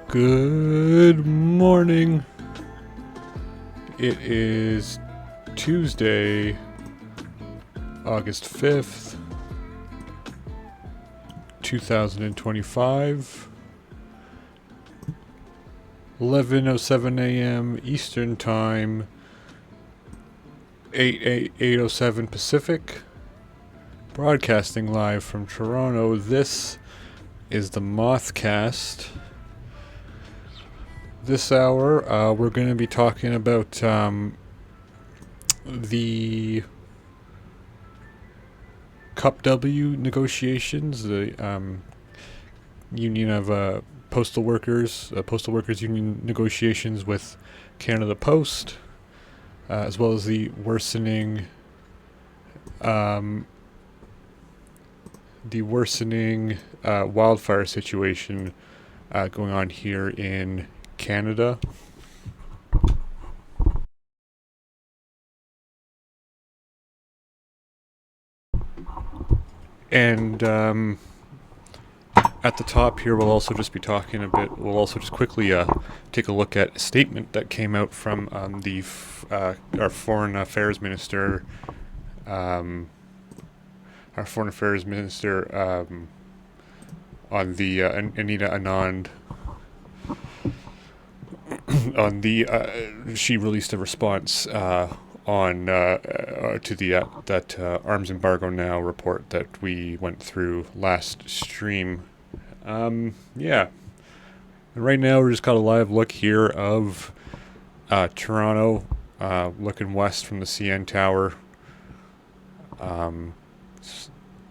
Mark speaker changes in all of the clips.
Speaker 1: Good morning. It is Tuesday, August 5th, 2025, 11:07 a.m. Eastern Time, 8:07 Pacific, broadcasting live from Toronto. This is the Mothcast. This hour, we're going to be talking about the CUPW negotiations, the Union of Postal Workers Union negotiations with Canada Post, as well as the worsening wildfire situation going on here in Canada. And at the top here, we'll also just be talking a bit. We'll also just quickly take a look at a statement that came out from our Foreign Affairs Minister, on the Anita Anand. She released a response on to that Arms Embargo Now report that we went through last stream. And right now we're just got a live look here of Toronto, looking west from the CN Tower.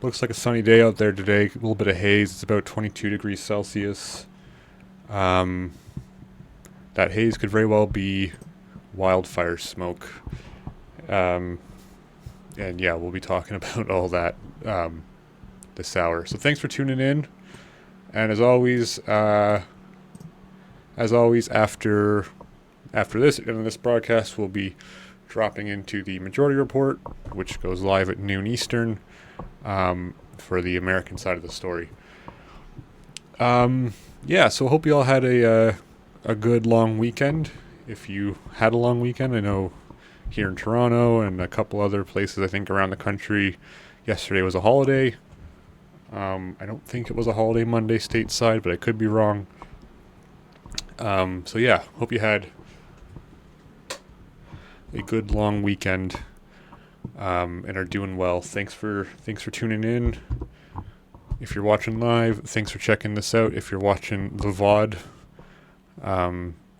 Speaker 1: Looks like a sunny day out there today. A little bit of haze. It's about 22 degrees Celsius. That haze could very well be wildfire smoke. And we'll be talking about all that this hour. So thanks for tuning in. And as always, after this broadcast, we'll be dropping into the Majority Report, which goes live at noon Eastern, for the American side of the story. So I hope you all had a good long weekend. If you had a long weekend, I know here in Toronto and a couple other places, I think around the country, yesterday was a holiday. I don't think it was a holiday Monday stateside, but I could be wrong. Hope you had a good long weekend, and are doing well. Thanks for tuning in. If you're watching live, thanks for checking this out. If you're watching the VOD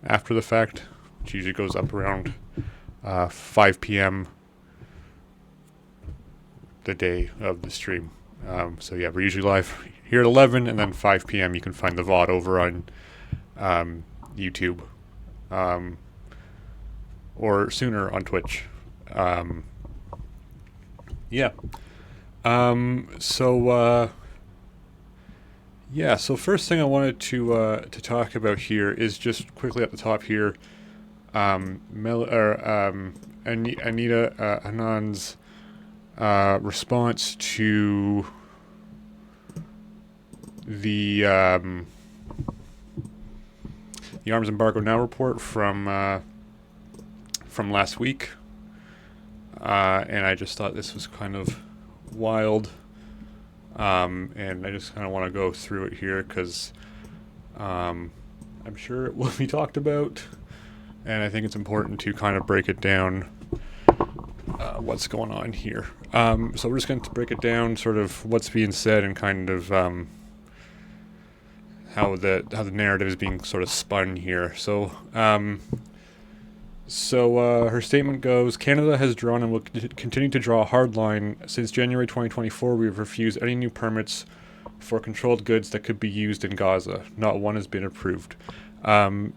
Speaker 1: after the fact, which usually goes up around 5 p.m. the day of the stream. We're usually live here at 11, and then 5 p.m. you can find the VOD over on YouTube, or sooner on Twitch. So first thing I wanted to talk about here is just quickly at the top here, Anita Anand's response to the Arms Embargo Now report from last week, and I just thought this was kind of wild. And I just kind of want to go through it here because I'm sure it will be talked about, and I think it's important to kind of break it down, what's going on here. So we're just going to break it down, sort of what's being said, and kind of how the narrative is being sort of spun here. So her statement goes, Canada has drawn and will continue to draw a hard line. Since January 2024, we have refused any new permits for controlled goods that could be used in Gaza. Not one has been approved.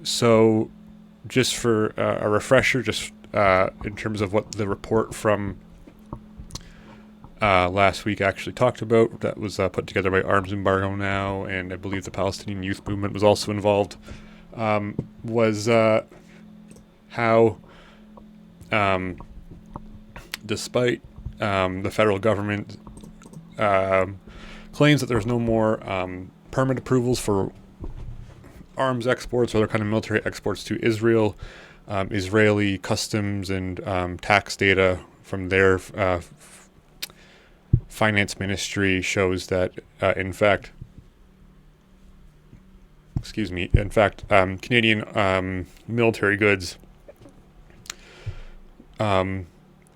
Speaker 1: So just for a refresher, just in terms of what the report from last week actually talked about, that was put together by Arms Embargo Now, and I believe the Palestinian Youth Movement was also involved, was how, despite the federal government claims that there's no more permit approvals for arms exports or other kind of military exports to Israel. Israeli customs and tax data from their finance ministry shows that, in fact, Canadian military goods,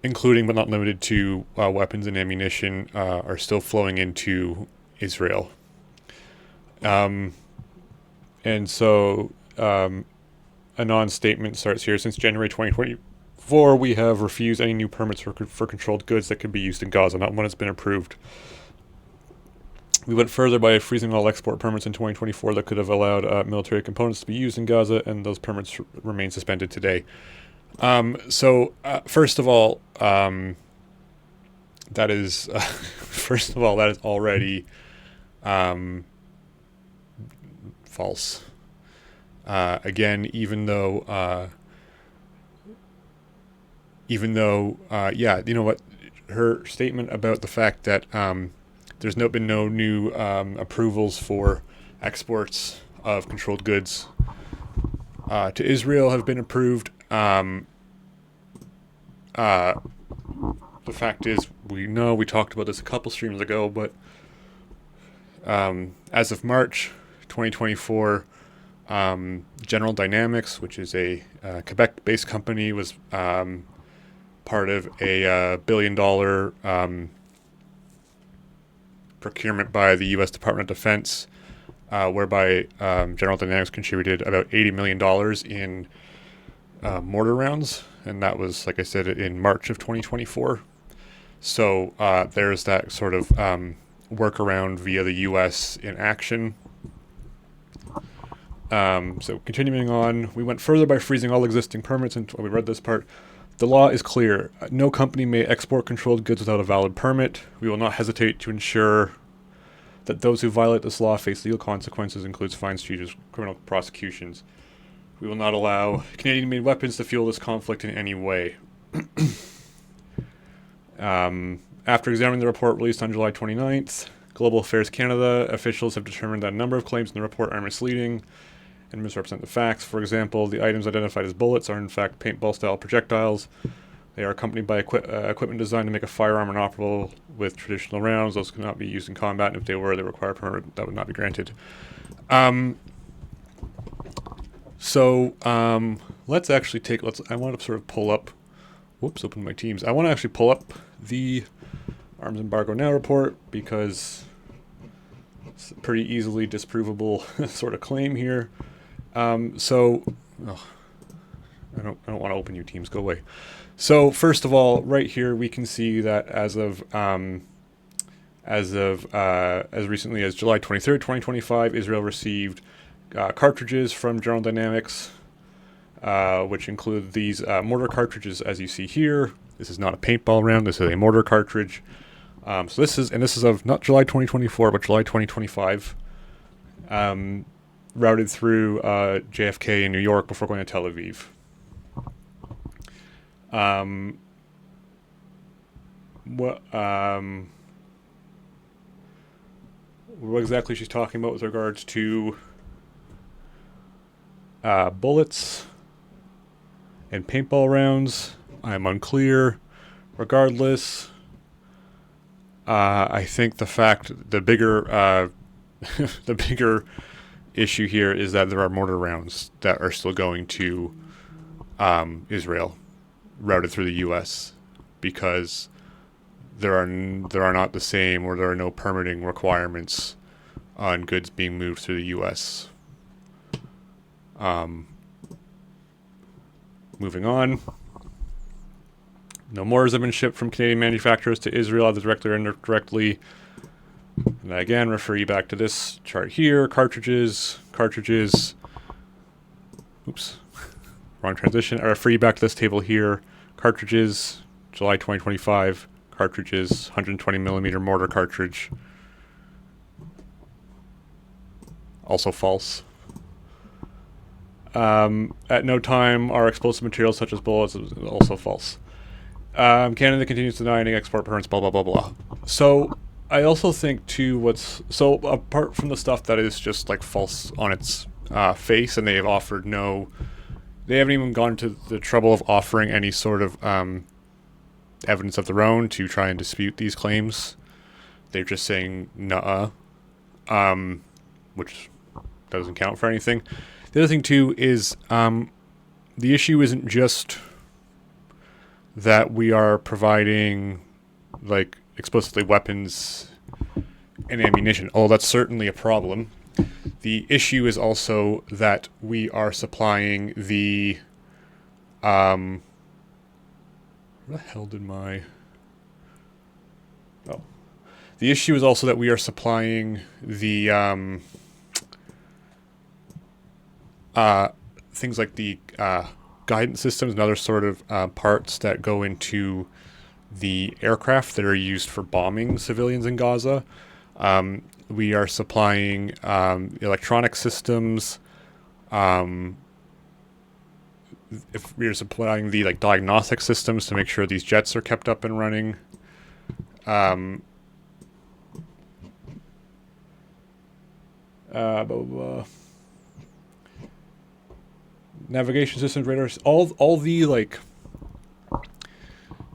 Speaker 1: including but not limited to weapons and ammunition, are still flowing into Israel. And so Anand's statement starts here. Since January 2024, we have refused any new permits for controlled goods that could be used in Gaza. Not one has been approved. We went further by freezing all export permits in 2024 that could have allowed military components to be used in Gaza, and those permits remain suspended today. First of all, that is already false. Again, even though, you know what, her statement about the fact that there's been no new approvals for exports of controlled goods to Israel have been approved. The fact is, we talked about this a couple streams ago, but as of March 2024, General Dynamics, which is a Quebec-based company, was part of a $1 billion procurement by the U.S. Department of Defense, whereby General Dynamics contributed about $80 million in mortar rounds, and that was, like I said, in March of 2024. So there's that sort of workaround via the U.S. in action. So continuing on, we went further by freezing all existing permits, and we read this part. The law is clear. No company may export controlled goods without a valid permit. We will not hesitate to ensure that those who violate this law face legal consequences, includes fines, charges, criminal prosecutions. We will not allow Canadian-made weapons to fuel this conflict in any way. After examining the report released on July 29th, Global Affairs Canada officials have determined that a number of claims in the report are misleading and misrepresent the facts. For example, the items identified as bullets are in fact paintball-style projectiles. They are accompanied by equipment designed to make a firearm inoperable with traditional rounds. Those cannot be used in combat, and if they were, they require a permit that would not be granted. Let's actually I want to sort of pull up, open my Teams. I want to actually pull up the Arms Embargo Now report, because it's a pretty easily disprovable sort of claim here. I don't want to open your Teams. Go away. So first of all, right here we can see that as recently as July 23rd, 2025, Israel received cartridges from General Dynamics, which include these mortar cartridges, as you see here. This is not a paintball round. This is a mortar cartridge. So this is of not July 2024, but July 2025. Routed through JFK in New York before going to Tel Aviv. What exactly she's talking about with regards to bullets and paintball rounds, I'm unclear. Regardless, I think the bigger the bigger issue here is that there are mortar rounds that are still going to Israel, routed through the U.S., because there are not the same, or there are no permitting requirements on goods being moved through the U.S. Moving on. No mortars have been shipped from Canadian manufacturers to Israel, either directly or indirectly. And I again refer you back to this chart here. Cartridges. Oops. Wrong transition. I refer you back to this table here. Cartridges, July 2025. Cartridges, 120 millimeter mortar cartridge. Also false. At no time are explosive materials such as bullets, also false. Canada continues denying export permits, blah, blah, blah, blah. So I also think too, apart from the stuff that is just like false on its face, and they have offered no. They haven't even gone to the trouble of offering any sort of evidence of their own to try and dispute these claims. They're just saying nuh-uh, which doesn't count for anything. The other thing too is the issue isn't just that we are providing like explicitly weapons and ammunition. Oh, that's certainly a problem. The issue is also that we are supplying the where the hell did my oh the issue is also that we are supplying the things like the guidance systems and other sort of parts that go into the aircraft that are used for bombing civilians in Gaza. We are supplying electronic systems. If we are supplying the like diagnostic systems to make sure these jets are kept up and running. Blah, blah, blah. Navigation systems, radars, all the like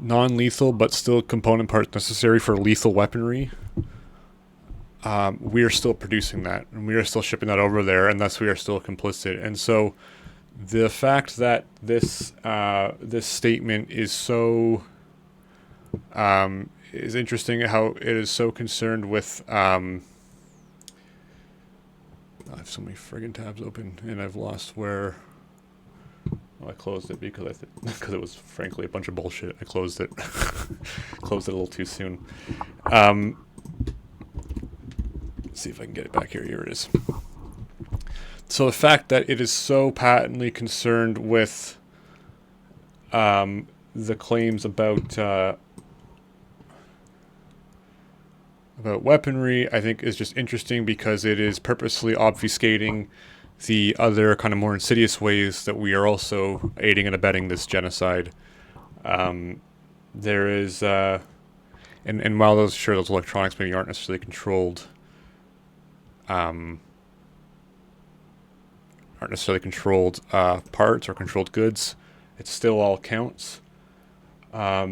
Speaker 1: non-lethal but still component parts necessary for lethal weaponry. We are still producing that, and we are still shipping that over there, and thus we are still complicit. And so, the fact that this statement is so is interesting. How it is so concerned with. I have so many friggin' tabs open, and I've lost where. Oh, I closed it because because it was frankly a bunch of bullshit. I closed it, closed it a little too soon. Let's see if I can get it back here. Here it is. So the fact that it is so patently concerned with the claims about weaponry, I think is just interesting because it is purposely obfuscating the other kind of more insidious ways that we are also aiding and abetting this genocide. There is, and while those electronics maybe aren't necessarily controlled, parts or controlled goods, it still all counts. Yeah,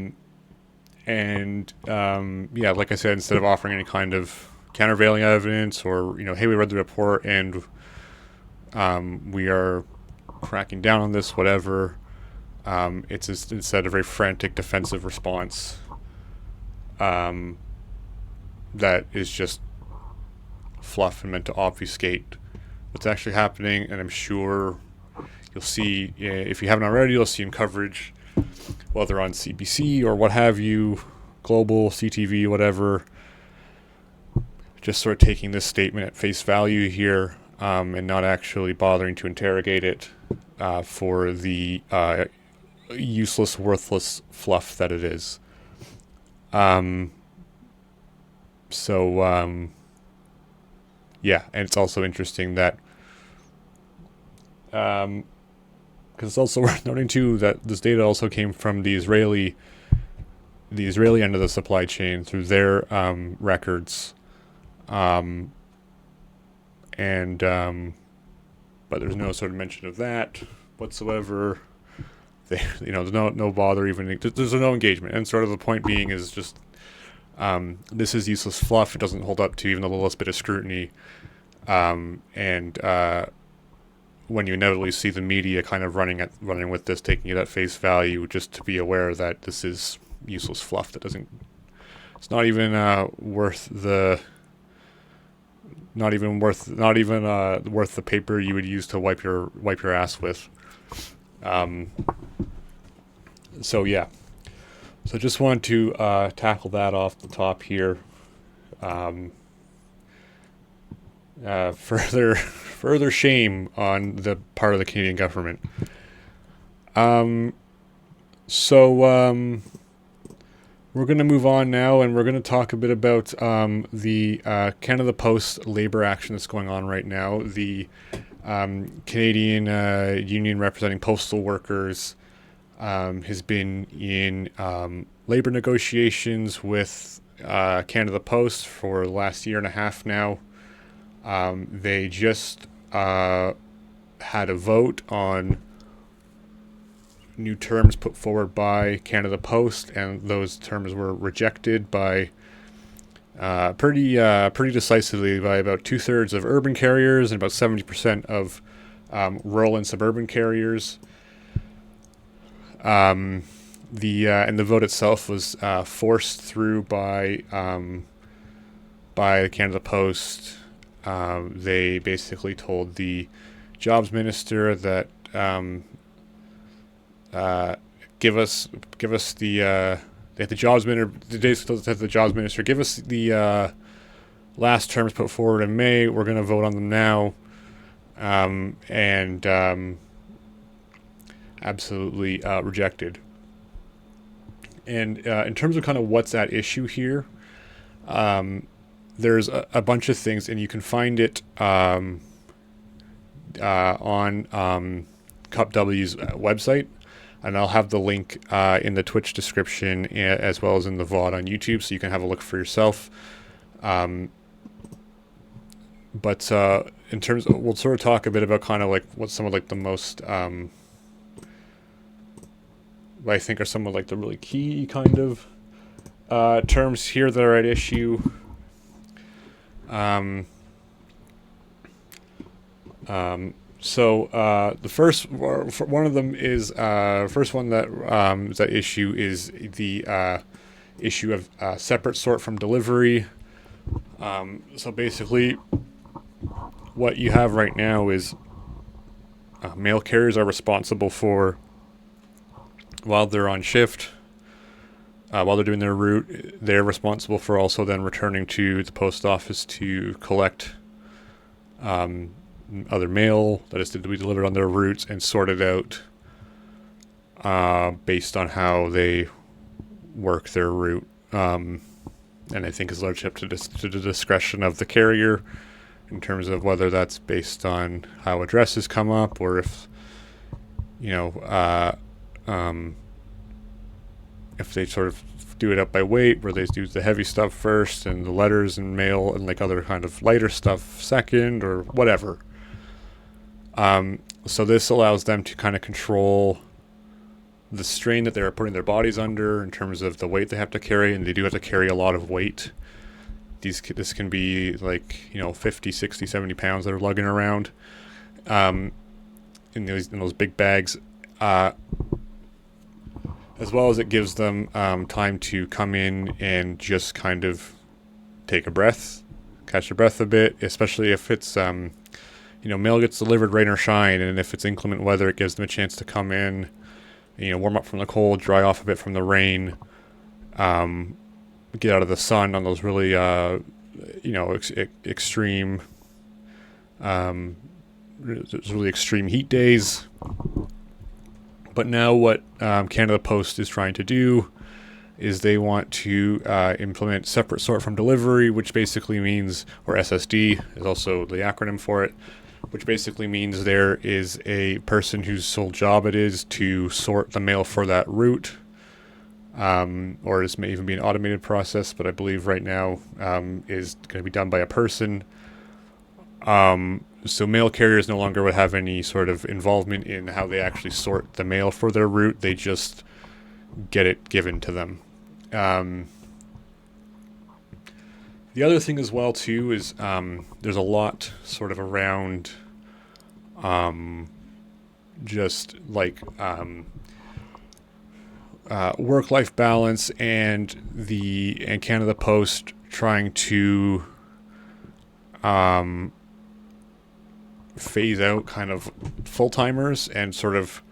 Speaker 1: like I said, instead of offering any kind of countervailing evidence or, hey, we read the report and we are cracking down on this, whatever. It's instead a very frantic defensive response that is just fluff and meant to obfuscate what's actually happening. And I'm sure you'll see, if you haven't already, you'll see in coverage, whether on CBC or what have you, Global, CTV, whatever, just sort of taking this statement at face value here. And not actually bothering to interrogate it for the useless, worthless fluff that it is. Yeah, and it's also interesting that, because it's also worth noting too that this data also came from the Israeli end of the supply chain through their records. But there's no sort of mention of that whatsoever. There's no bother even. There's no engagement, and sort of the point being is just this is useless fluff. It doesn't hold up to even the littlest bit of scrutiny. When you inevitably see the media kind of running with this, taking it at face value, just to be aware that this is useless fluff that doesn't. It's not even worth the. Not even worth the paper you would use to wipe your ass with. So yeah. So just want to tackle that off the top here. Further shame on the part of the Canadian government. We're going to move on now, and we're going to talk a bit about the Canada Post labor action that's going on right now. The Canadian union representing postal workers has been in labor negotiations with Canada Post for the last year and a half now. They just had a vote on new terms put forward by Canada Post, and those terms were rejected by pretty decisively by about 2/3 of urban carriers and about 70% of rural and suburban carriers. And the vote itself was forced through by Canada Post. They basically told the jobs minister that give us the jobs minister give us the last terms put forward in May. We're going to vote on them now, and absolutely rejected. And in terms of kind of what's at issue here, there's a bunch of things, and you can find it on CUPW's website, and I'll have the link in the Twitch description as well as in the VOD on YouTube, so you can have a look for yourself. But in terms of, we'll sort of talk a bit about kind of like what some of like the most what I think are some of like the really key kind of terms here that are at issue. So the first one of them is first one that is at issue is the issue of separate sort from delivery. So basically, what you have right now is mail carriers are responsible for, while they're on shift, while they're doing their route, they're responsible for also then returning to the post office to collect other mail that is to be delivered on their routes and sorted out based on how they work their route. And I think is largely up to the discretion of the carrier in terms of whether that's based on how addresses come up, or if, you know, if they sort of do it up by weight, where they do the heavy stuff first and the letters and mail and like other kind of lighter stuff second, or whatever. So this allows them to kind of control the strain that they're putting their bodies under in terms of the weight they have to carry, and they do have to carry a lot of weight. This can be like, you know, 50, 60, 70 pounds that are lugging around in those big bags, as well as it gives them time to come in and just kind of take a breath, catch their breath a bit, especially if it's you know, mail gets delivered rain or shine, and if it's inclement weather, it gives them a chance to come in, you know, warm up from the cold, dry off a bit from the rain, get out of the sun on those really, you know, extreme, really extreme heat days. But now what Canada Post is trying to do is they want to implement separate sort from delivery, which basically means, or SSD is also the acronym for it, which basically means there is a person whose sole job it is to sort the mail for that route, or this may even be an automated process, but I believe right now is going to be done by a person. So mail carriers no longer would have any sort of involvement in how they actually sort the mail for their route. They just get it given to them. The other thing as well too is there's a lot sort of around just like work-life balance and Canada Post trying to phase out kind of full-timers and sort of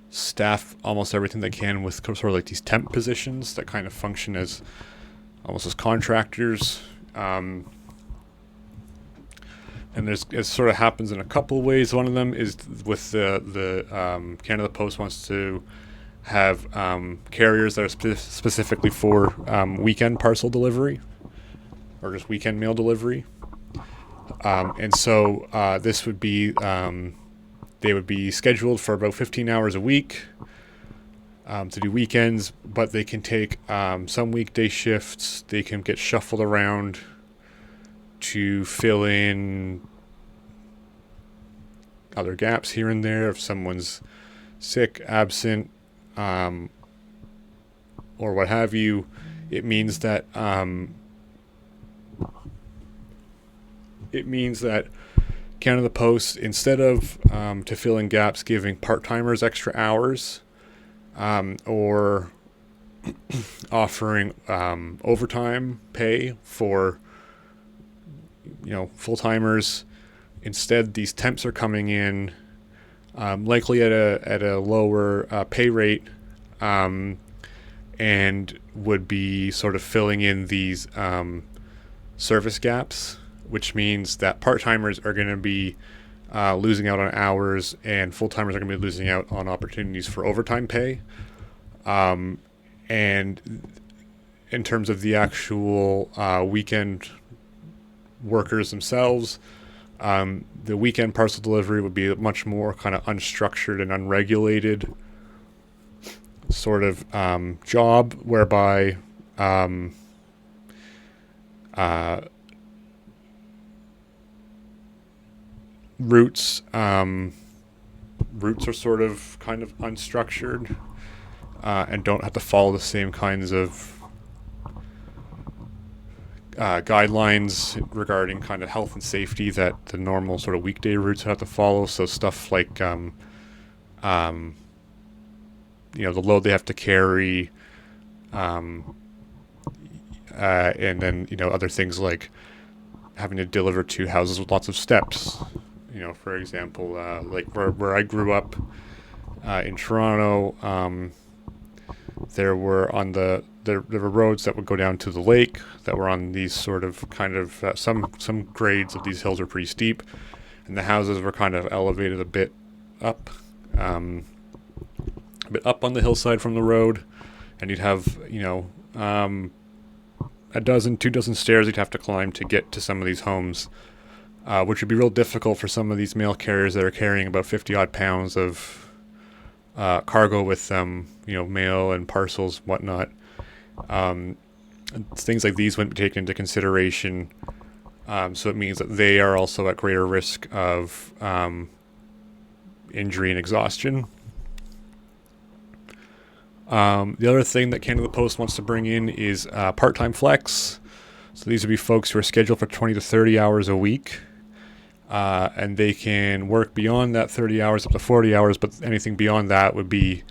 Speaker 1: staff almost everything they can with sort of like these temp positions that kind of function as almost as contractors. And it sort of happens in a couple ways. One of them is with the Canada Post wants to have carriers that are specifically for weekend parcel delivery or just weekend mail delivery. And so this would be they would be scheduled for about 15 hours a week to do weekends, but they can take some weekday shifts. They can get shuffled around to fill in other gaps here and there. If someone's sick, absent, or what have you, it means that Canada Post, instead of to fill in gaps, giving part-timers extra hours, or offering overtime pay for full-timers, instead these temps are coming in, likely at a lower pay rate, and would be sort of filling in these service gaps, which means that part-timers are going to be losing out on hours, and full-timers are going to be losing out on opportunities for overtime pay. And in terms of the actual weekend workers themselves, the weekend parcel delivery would be a much more kind of unstructured and unregulated sort of job, whereby routes are sort of kind of unstructured, and don't have to follow the same kinds of guidelines regarding kind of health and safety that the normal sort of weekday routes have to follow. So stuff like the load they have to carry, and then other things like having to deliver to houses with lots of steps. For example, like where I grew up in Toronto, there were roads that would go down to the lake that were on these sort of kind of some grades of these hills are pretty steep, and the houses were kind of elevated a bit up on the hillside from the road, and you'd have a dozen, 2 dozen stairs you'd have to climb to get to some of these homes, which would be real difficult for some of these mail carriers that are carrying about 50 odd pounds of cargo with them, mail and parcels, whatnot. Things like these wouldn't be taken into consideration, so it means that they are also at greater risk of injury and exhaustion. The other thing that Canada Post wants to bring in is part-time flex. So these would be folks who are scheduled for 20 to 30 hours a week, and they can work beyond that 30 hours up to 40 hours, but anything beyond that would be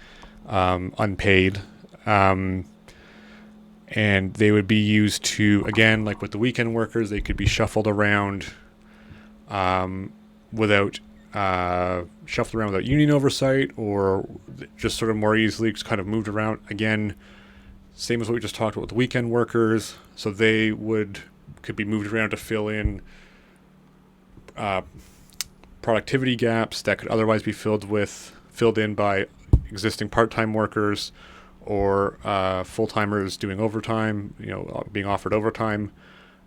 Speaker 1: unpaid. And they would be used to, again, like with the weekend workers, they could be shuffled around without union oversight, or just sort of more easily just kind of moved around. Again, same as what we just talked about with the weekend workers. So they could be moved around to fill in productivity gaps that could otherwise be filled in by existing part-time workers, or full-timers doing overtime, being offered overtime.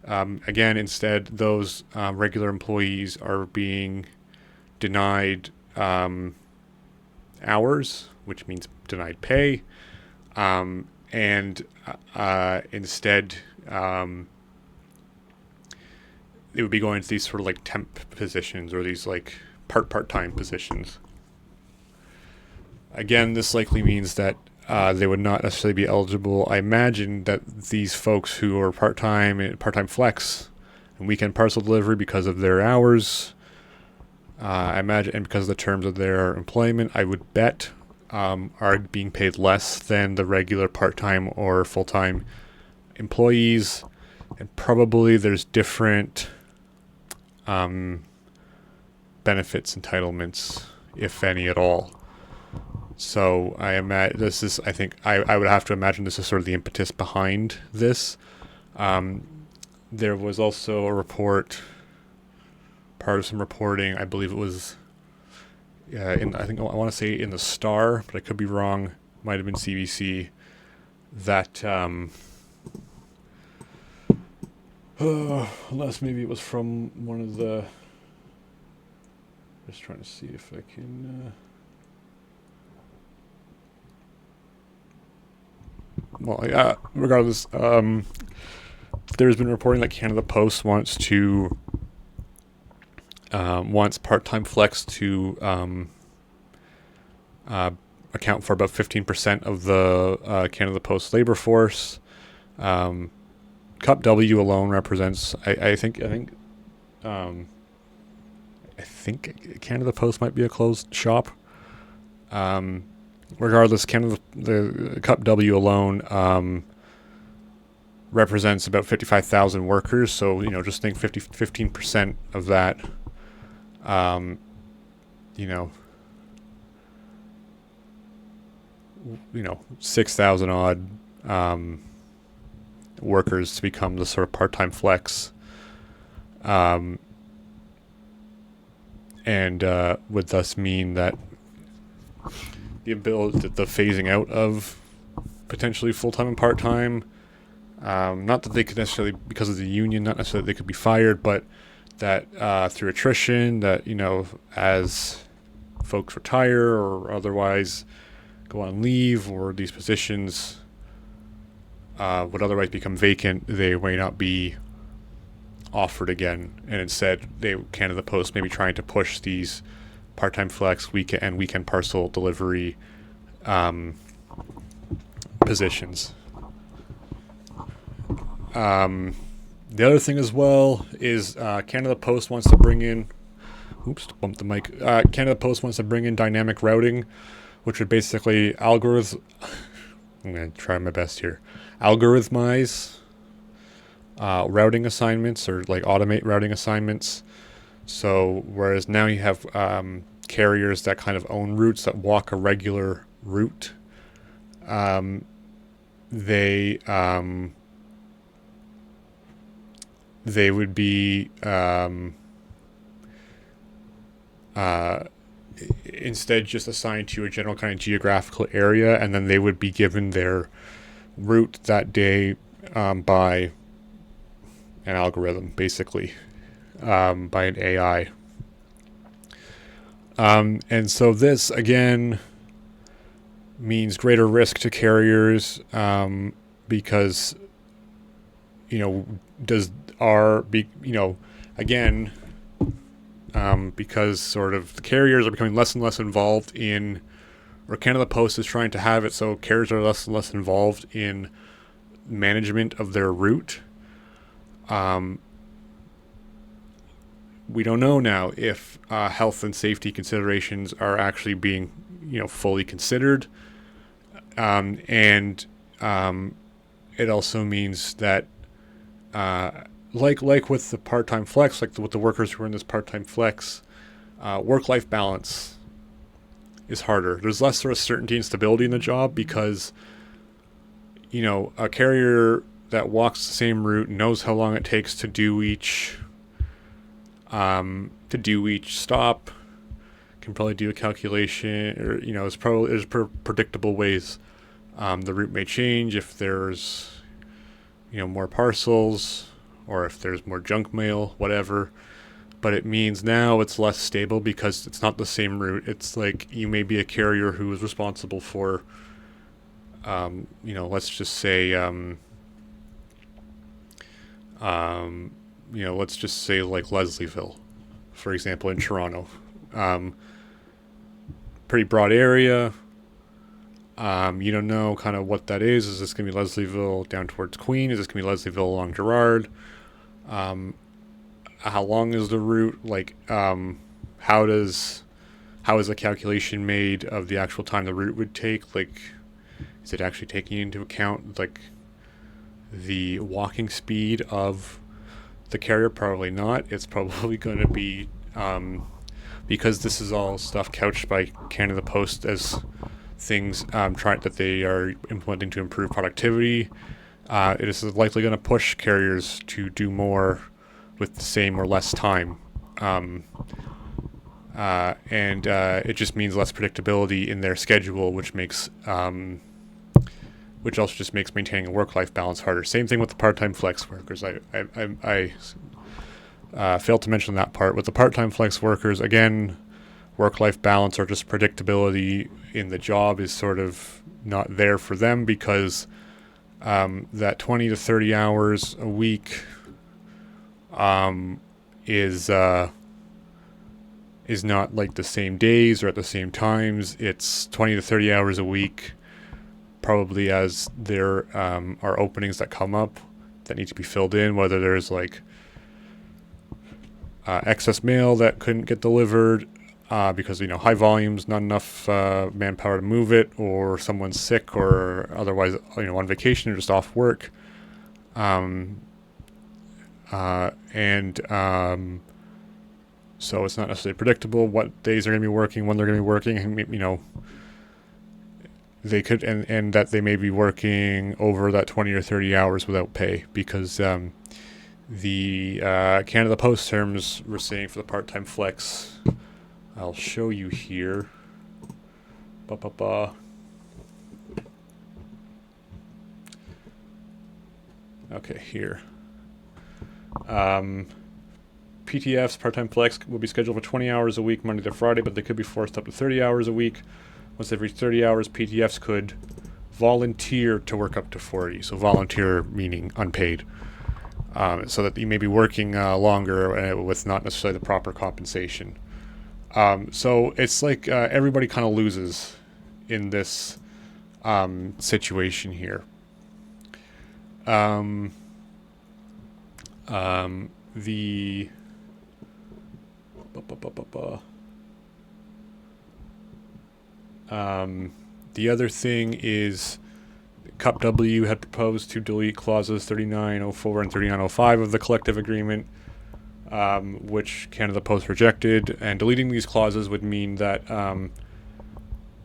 Speaker 1: Again, instead, those regular employees are being denied hours, which means denied pay, and instead it would be going to these sort of like temp positions, or these like part-time positions. Again, this likely means that they would not necessarily be eligible. I imagine that these folks who are part-time flex and weekend parcel delivery, because of their hours, I imagine, and because of the terms of their employment, I would bet are being paid less than the regular part-time or full-time employees. And probably there's different benefits, entitlements, if any at all. So I imagine I would have to imagine this is sort of the impetus behind this. There was also a report, part of some reporting, I believe it was I want to say in the Star, but I could be wrong, might have been CBC, that unless maybe it was from one of the, just trying to see if I can regardless, there's been reporting that Canada Post wants to wants part-time flex to account for about 15% of the Canada Post labor force. CUPW alone represents, I think Canada Post might be a closed shop. Regardless, the CUPW alone represents about 55,000 workers. So, just think 15% of that, 6,000 odd workers to become the sort of part-time flex. And would thus mean that the phasing out of potentially full-time and part-time, not that they could necessarily, because of the union, not necessarily they could be fired, but that through attrition, that, as folks retire or otherwise go on leave, or these positions would otherwise become vacant, they may not be offered again, and instead Canada Post may be trying to push these part-time flex weekend parcel delivery positions. The other thing as well is Canada Post wants to bring in Canada Post wants to bring in dynamic routing, which would basically I'm going to try my best here. Algorithmize routing assignments, or like automate routing assignments. So whereas now you have carriers that kind of own routes that walk a regular route, they would be instead just assigned to a general kind of geographical area, and then they would be given their route that day by an algorithm, basically, by an AI. And so this, again, means greater risk to carriers, because, because sort of the carriers are becoming less and less involved in, or Canada Post is trying to have it so carriers are less and less involved in management of their route. We don't know now if health and safety considerations are actually being, fully considered. And it also means that, like with the part-time flex, like with the workers who are in this part-time flex, work-life balance is harder. There's less sort of certainty and stability in the job because, a carrier that walks the same route knows how long it takes to do each stop, can probably do a calculation, or there's predictable ways. The route may change if there's more parcels, or if there's more junk mail, whatever. But it means now it's less stable because it's not the same route. It's like you may be a carrier who is responsible for, let's just say, let's just say like Leslieville, for example, in Toronto. Pretty broad area. You don't know kind of what that is. Is this going to be Leslieville down towards Queen? Is this going to be Leslieville along Gerrard? How long is the route? Like, how is a calculation made of the actual time the route would take? Like, is it actually taking into account like the walking speed of the carrier? Probably not. It's probably going to be, because this is all stuff couched by Canada Post as things that they are implementing to improve productivity. It is likely going to push carriers to do more with the same or less time. And it just means less predictability in their schedule, which also just makes maintaining a work-life balance harder. Same thing with the part-time flex workers. I failed to mention that part. With the part-time flex workers, again, work-life balance or just predictability in the job is sort of not there for them because that 20 to 30 hours a week is is not like the same days or at the same times. It's 20 to 30 hours a week, probably, as there are openings that come up that need to be filled in, whether there's like excess mail that couldn't get delivered because, high volumes, not enough manpower to move it, or someone's sick or otherwise, on vacation or just off work. So it's not necessarily predictable what days they're going to be working, when they're going to be working, and, they could, and that they may be working over that 20 or 30 hours without pay, because the Canada Post terms were saying for the part-time flex, I'll show you here. Okay, here. PTFs, part-time flex, will be scheduled for 20 hours a week, Monday to Friday, but they could be forced up to 30 hours a week. Once they've reached 30 hours, PTFs could volunteer to work up to 40. So volunteer meaning unpaid. So that you may be working longer with not necessarily the proper compensation. So it's like everybody kind of loses in this situation here. The other thing is CUPW had proposed to delete clauses 3904 and 3905 of the collective agreement, which Canada Post rejected. And deleting these clauses would mean that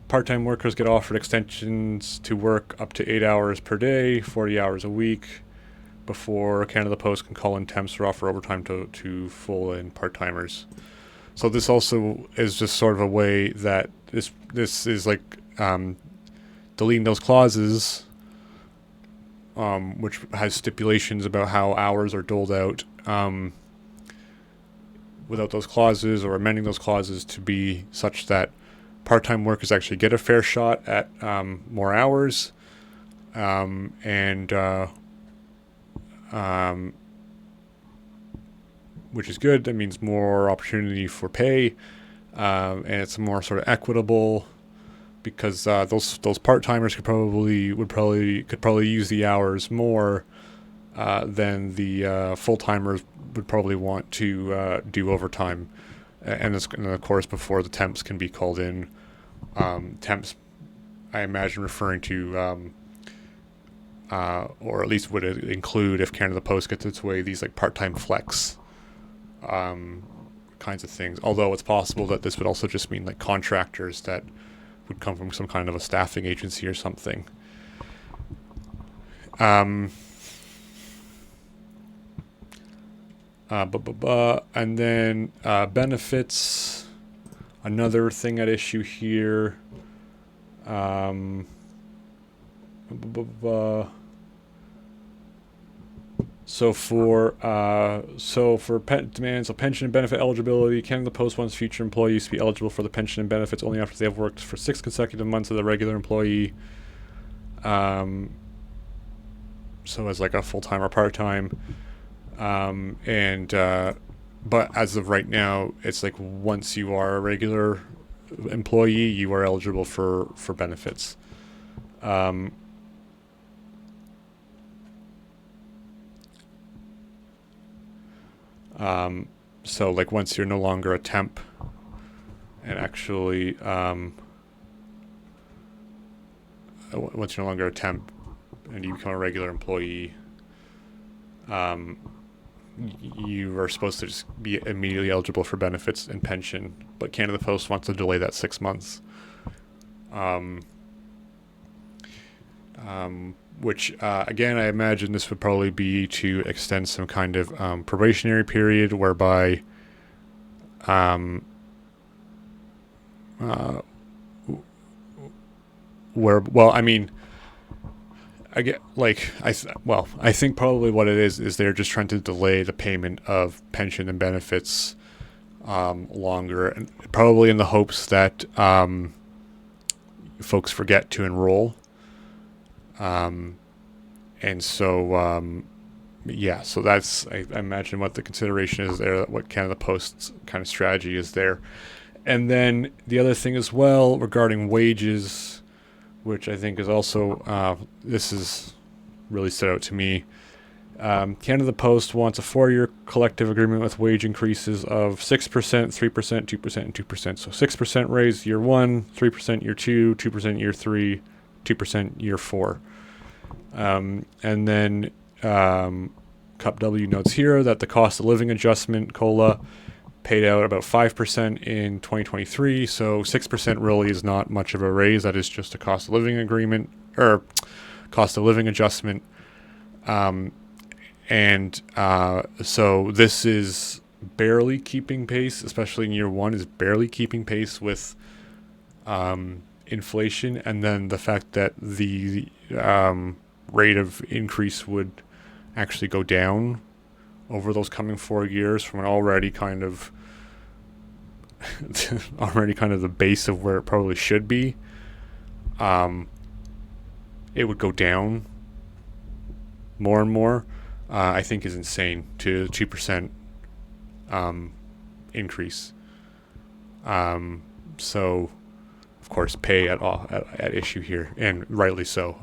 Speaker 1: part-time workers get offered extensions to work up to 8 hours per day, 40 hours a week, before Canada Post can call in temps or offer overtime to full and part-timers. So this also is just sort of a way that this is like deleting those clauses, which has stipulations about how hours are doled out, without those clauses, or amending those clauses to be such that part-time workers actually get a fair shot at more hours, which is good. That means more opportunity for pay, and it's more sort of equitable, because those part-timers could probably use the hours more than the full-timers would probably want to do overtime, and of course before the temps can be called in. Temps, I imagine, referring to or at least would it include, if Canada Post gets its way, these like part-time flex kinds of things. Although it's possible that this would also just mean like contractors that would come from some kind of a staffing agency or something. And then benefits, another thing at issue here. So for demands of pension and benefit eligibility, Canada Post wants future employees to be eligible for the pension and benefits only after they have worked for 6 consecutive months as a regular employee. So as like a full-time or part-time. But as of right now, it's like once you are a regular employee, you are eligible for benefits. So like once you're no longer a temp, and actually once you're no longer a temp and you become a regular employee, you are supposed to just be immediately eligible for benefits and pension, but Canada Post wants to delay that 6 months. Which, again, I imagine this would probably be to extend some kind of probationary period whereby I think probably what it is they're just trying to delay the payment of pension and benefits longer, and probably in the hopes that folks forget to enroll. So that's, I imagine, what the consideration is there, what Canada Post's kind of strategy is there. And then the other thing as well regarding wages, which I think is also, this is really stood out to me. Canada Post wants a 4-year collective agreement with wage increases of 6%, 3%, 2%, and 2%. So 6% raise year 1, 3% year 2, 2% year 3, 2% year 4. And then CUPW notes here that the cost of living adjustment, COLA, paid out about 5% in 2023. So 6% really is not much of a raise. That is just a cost of living agreement or cost of living adjustment. So this is barely keeping pace, especially in year 1, is barely keeping pace with inflation. And then the fact that the rate of increase would actually go down over those coming 4 years from an already kind of the base of where it probably should be. It would go down more and more. I think is insane to 2% increase. So, of course, pay at issue here, and rightly so.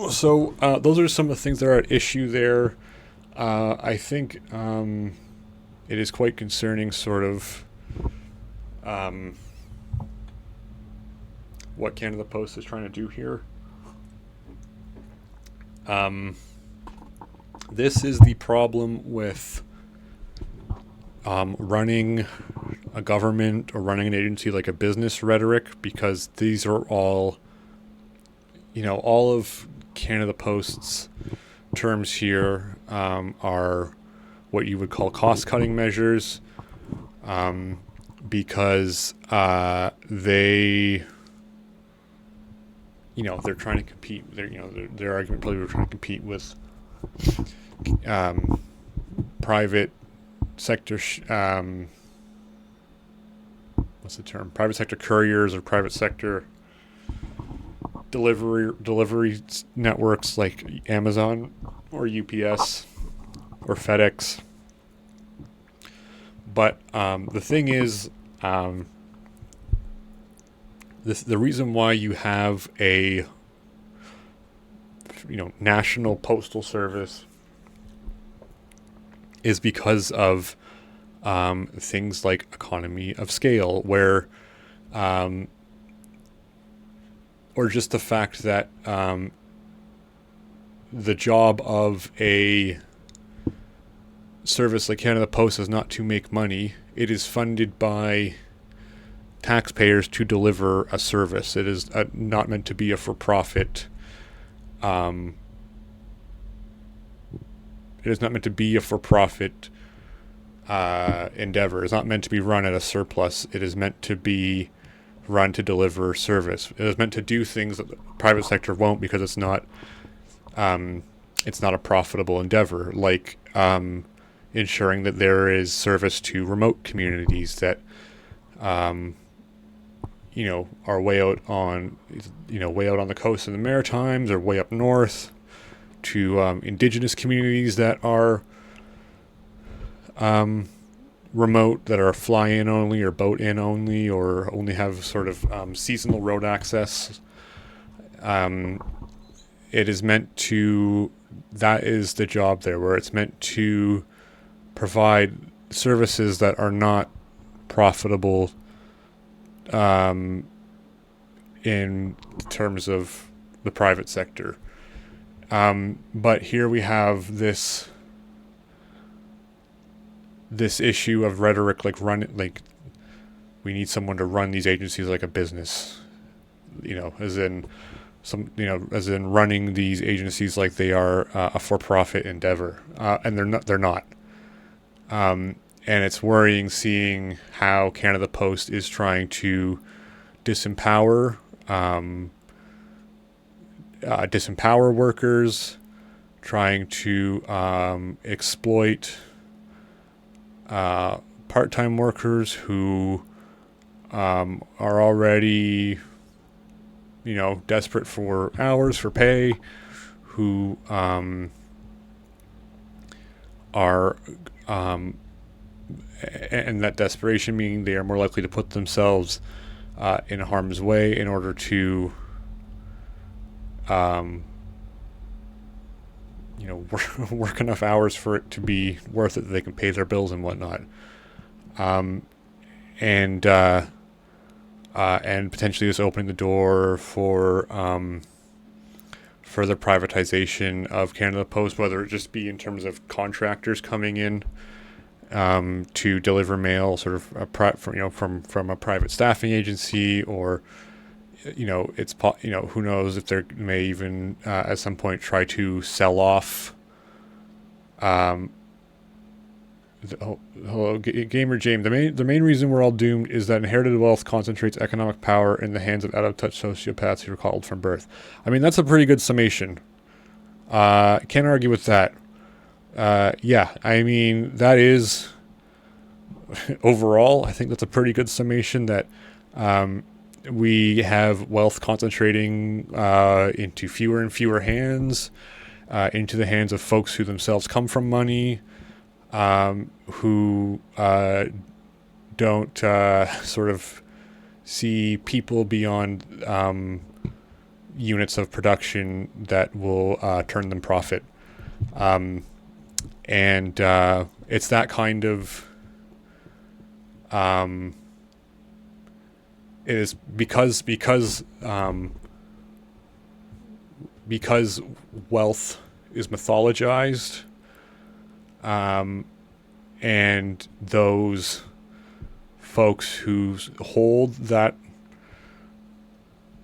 Speaker 1: So those are some of the things that are at issue there. I think it is quite concerning, sort of, what Canada Post is trying to do here. This is the problem with running a government or running an agency like a business rhetoric, because these are all, all of Canada Post's terms here are what you would call cost-cutting measures, because they, they're trying to compete. Their argument probably were trying to compete with private sector. What's the term? Private sector couriers or private sector delivery networks like Amazon or UPS or FedEx. But the thing is, the reason why you have a national postal service is because of things like economy of scale, where or just the fact that the job of a service like Canada Post is not to make money. It is funded by taxpayers to deliver a service. It is not meant to be a for-profit. It is not meant to be a for-profit endeavor. It's not meant to be run at a surplus. It is meant to be run to deliver service. It is meant to do things that the private sector won't, because it's not a profitable endeavor, like ensuring that there is service to remote communities that are way out on the coast of the Maritimes, or way up north, to indigenous communities that are remote, that are fly-in only or boat-in only, or only have sort of seasonal road access. It is meant to, that is the job there, where it's meant to provide services that are not profitable in terms of the private sector. But here we have this issue of rhetoric, like we need someone to run these agencies like a business, as in running these agencies like they are a for-profit endeavor, and they're not. And it's worrying seeing how Canada Post is trying to disempower workers, trying to exploit part-time workers who are already, desperate for hours, for pay, who are, and that desperation meaning they are more likely to put themselves in harm's way in order to, work enough hours for it to be worth it that they can pay their bills and whatnot. And potentially this opening the door for further privatization of Canada Post, whether it just be in terms of contractors coming in to deliver mail, sort of from a private staffing agency, or who knows if they may even at some point try to sell off. Hello, Gamer James. The main reason we're all doomed is that inherited wealth concentrates economic power in the hands of out-of-touch sociopaths who are coddled from birth. I mean, that's a pretty good summation. Can't argue with that. Yeah, I mean, that is overall, I think that's a pretty good summation that we have wealth concentrating into fewer and fewer hands, into the hands of folks who themselves come from money, who don't sort of see people beyond units of production that will turn them profit. And it's that kind of it is because wealth is mythologized, and those folks who hold that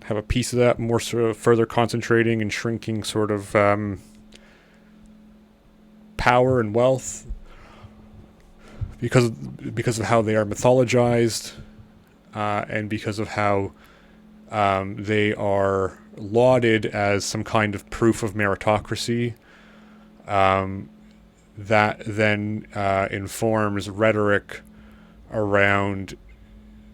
Speaker 1: have a piece of that more sort of further concentrating and shrinking sort of power and wealth because of how they are mythologized, and because of how they are lauded as some kind of proof of meritocracy, that then informs rhetoric around,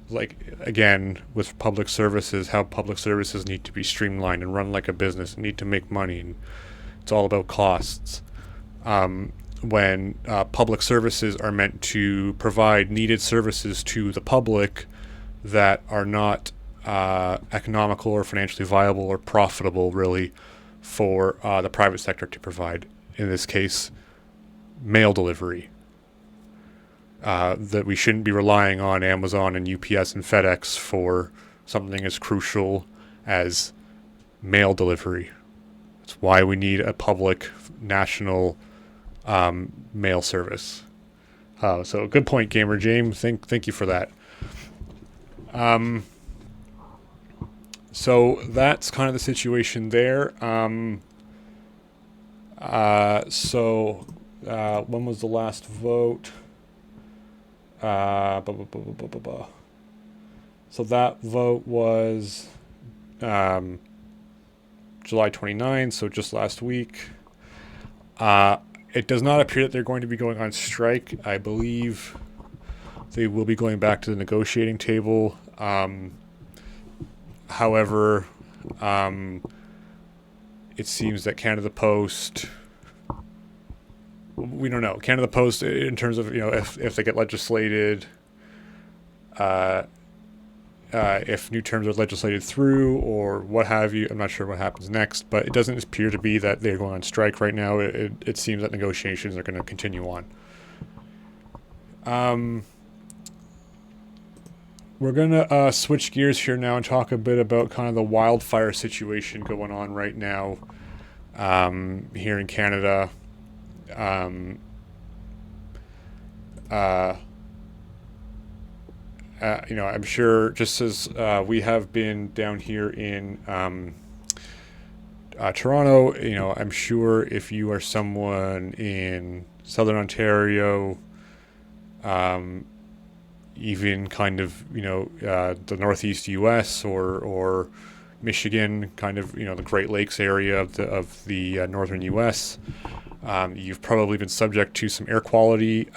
Speaker 1: like, again, with public services, how public services need to be streamlined and run like a business and need to make money, and it's all about costs. When public services are meant to provide needed services to the public that are not economical or financially viable or profitable, really, for the private sector to provide. In this case, mail delivery. That we shouldn't be relying on Amazon and UPS and FedEx for something as crucial as mail delivery. That's why we need a public national mail service. So good point, Gamer James. Thank you for that. So that's kind of the situation there. So when was the last vote? So that vote was July 29th, so just last week. It does not appear that they're going to be going on strike. I believe they will be going back to the negotiating table. However, it seems that Canada Post, we don't know. Canada Post, in terms of, if they get legislated, if new terms are legislated through or what have you, I'm not sure what happens next, but it doesn't appear to be that they're going on strike right now. It seems that negotiations are going to continue on. We're going to switch gears here now and talk a bit about kind of the wildfire situation going on right now here in Canada. I'm sure, just as we have been down here in Toronto, I'm sure if you are someone in Southern Ontario, even kind of, the Northeast U.S. or Michigan, kind of, the Great Lakes area of the Northern U.S., you've probably been subject to some air quality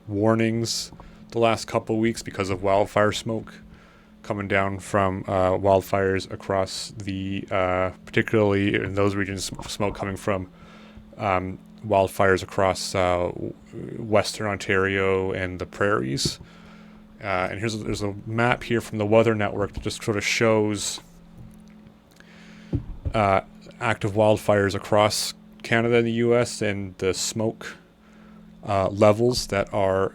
Speaker 1: warnings the last couple of weeks because of wildfire smoke coming down from wildfires across the, particularly in those regions, smoke coming from wildfires across Western Ontario and the prairies. And there's a map here from the Weather Network that just sort of shows active wildfires across Canada and the U.S. and the smoke levels that are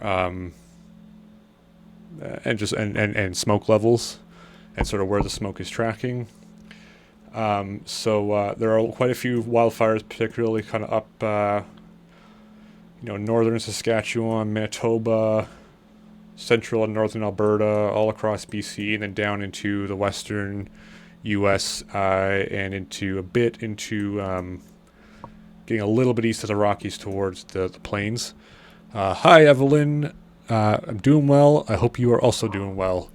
Speaker 1: and smoke levels and sort of where the smoke is tracking. So there are quite a few wildfires, particularly kind of up, northern Saskatchewan, Manitoba, central and northern Alberta, all across BC, and then down into the western U.S. And into getting a little bit east of the Rockies towards the plains. Hi, Evelyn. I'm doing well. I hope you are also doing well.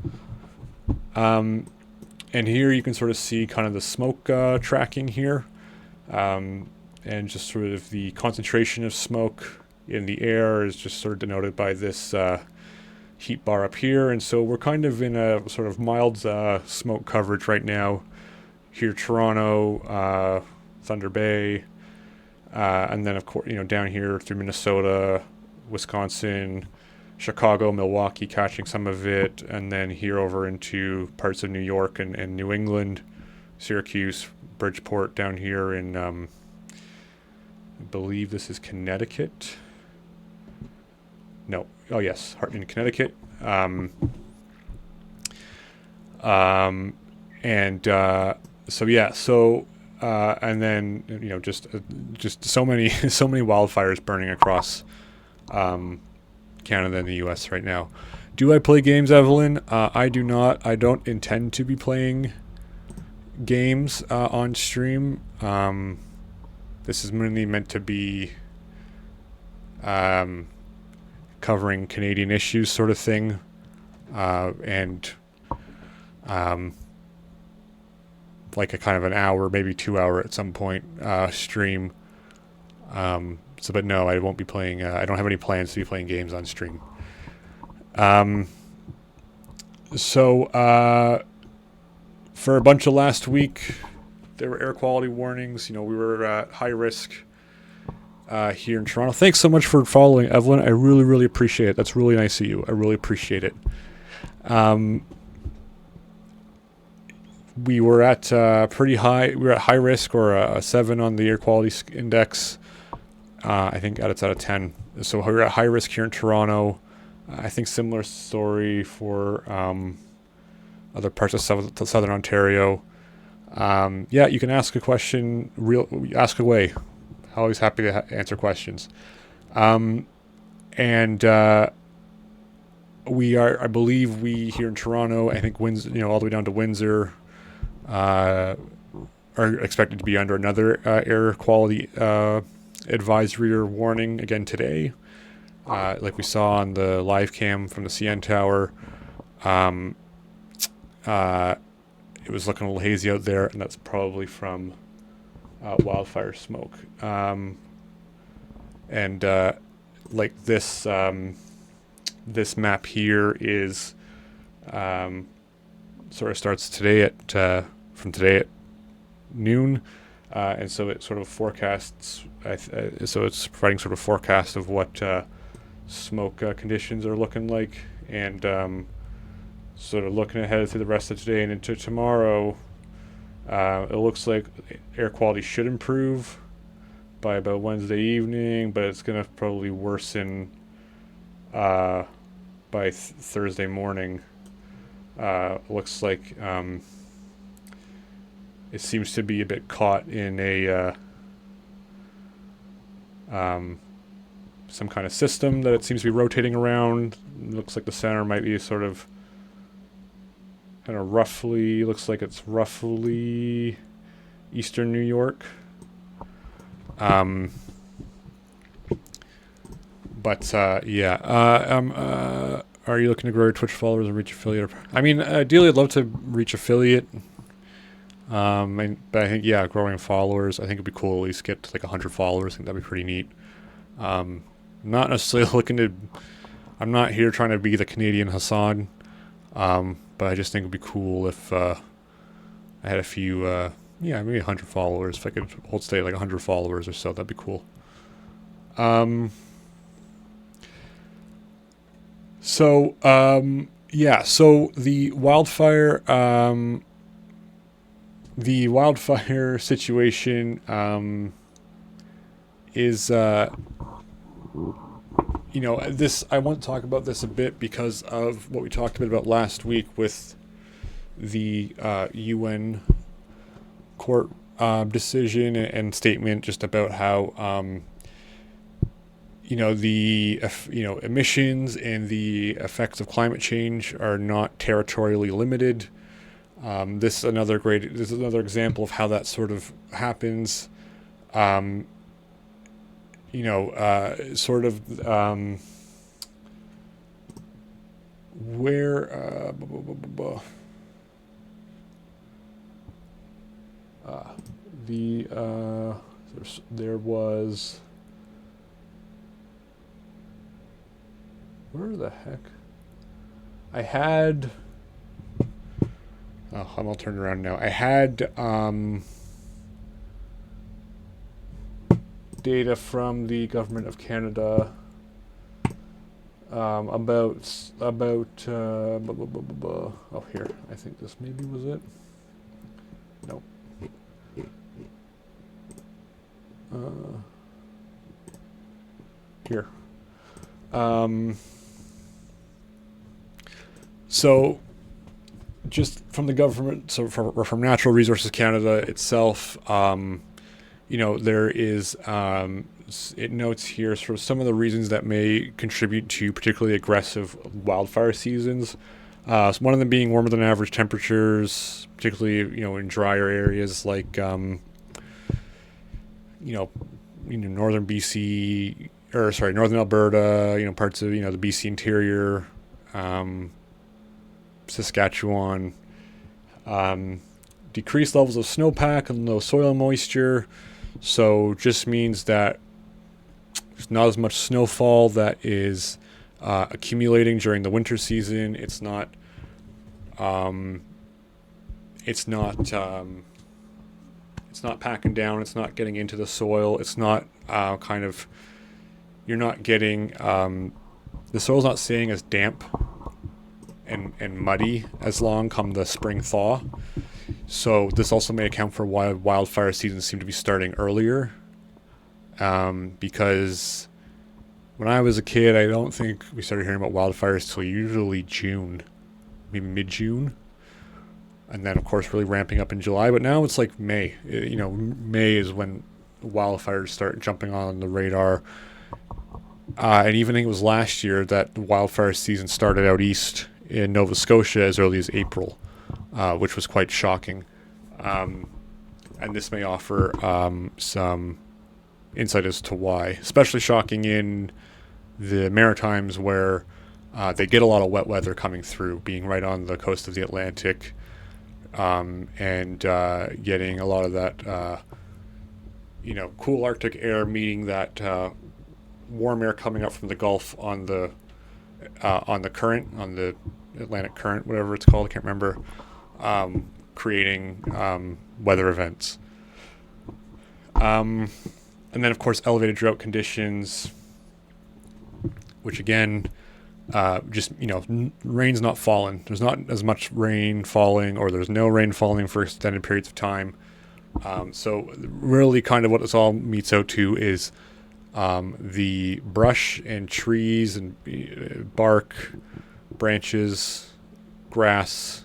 Speaker 1: And here you can sort of see kind of the smoke tracking here, and just sort of the concentration of smoke in the air is just sort of denoted by this heat bar up here. And so we're kind of in a sort of mild smoke coverage right now here, Toronto, Thunder Bay, and then of course, down here through Minnesota, Wisconsin, Chicago, Milwaukee catching some of it, and then here over into parts of New York and New England, Syracuse, Bridgeport down here in, I believe this is Connecticut. No, oh yes, in Connecticut. And then just so many wildfires burning across Canada and the U.S. right now. Do I play games, Evelyn? I do not. I don't intend to be playing games on stream. This is mainly meant to be covering Canadian issues sort of thing, and like a kind of an hour, maybe 2 hour at some point stream. But no, I won't be playing. I don't have any plans to be playing games on stream. For a bunch of last week, there were air quality warnings. We were at high risk here in Toronto. Thanks so much for following, Evelyn. I really, really appreciate it. That's really nice of you. I really appreciate it. We were at pretty high. We were at high risk, or a 7 on the air quality index. I think it's out of 10. So we're at high risk here in Toronto. I think similar story for other parts of southern Ontario. You can ask a question. Ask away. Always happy to answer questions. We are, I believe, here in Toronto, I think Windsor, all the way down to Windsor, are expected to be under another air quality advisory or warning again today. Like we saw on the live cam from the CN Tower, it was looking a little hazy out there, and that's probably from wildfire smoke. Like this map here is sort of starts today from today at noon, and so it sort of forecasts. So it's providing sort of forecast of what smoke conditions are looking like, and sort of looking ahead through the rest of today and into tomorrow. It looks like air quality should improve by about Wednesday evening, but it's going to probably worsen by Thursday morning. Looks like it seems to be a bit caught in a some kind of system that it seems to be rotating around. Looks like the center might be sort of kind of roughly, looks like it's roughly eastern New York. Are you looking to grow your Twitch followers and reach affiliate? I mean, ideally, I'd love to reach affiliate. But I think, growing followers, I think it'd be cool at least get to like 100 followers. I think that'd be pretty neat. Not necessarily looking to I'm not here trying to be the Canadian Hassan, but I just think it would be cool if I had a few, maybe 100 followers. If I could hold steady like 100 followers or so, that'd be cool. So the wildfire situation is this, I want to talk about this a bit because of what we talked a bit about last week with the UN court decision and statement just about how the emissions and the effects of climate change are not territorially limited. This is another example of how that sort of happens. There was, where the heck? I had, I'm all turned around now. I had data from the government of Canada about oh, here, I think this maybe was it. No. Here. So just from the government, so from Natural Resources Canada itself, there is, it notes here sort of some of the reasons that may contribute to particularly aggressive wildfire seasons. So one of them being warmer than average temperatures, particularly, in drier areas like, northern BC, northern Alberta, parts of, the BC interior, Saskatchewan, decreased levels of snowpack and low soil moisture. So just means that there's not as much snowfall that is accumulating during the winter season. It's not packing down. It's not getting into the soil. It's not you're not getting, the soil's not staying as damp and muddy as long come the spring thaw. So this also may account for why wildfire seasons seem to be starting earlier. Because when I was a kid, I don't think we started hearing about wildfires till usually June, maybe mid-June. And then, of course, really ramping up in July. But now it's like May. May is when wildfires start jumping on the radar. And even I think it was last year that the wildfire season started out east in Nova Scotia as early as April, which was quite shocking. And this may offer some insight as to why. Especially shocking in the Maritimes where they get a lot of wet weather coming through, being right on the coast of the Atlantic, and getting a lot of that cool Arctic air meeting that warm air coming up from the Gulf on the current, on the Atlantic current, whatever it's called, I can't remember, creating weather events. And then, of course, elevated drought conditions, which again, rain's not falling. There's not as much rain falling, or there's no rain falling for extended periods of time. So really kind of what this all meets out to is the brush and trees and bark, branches, grass,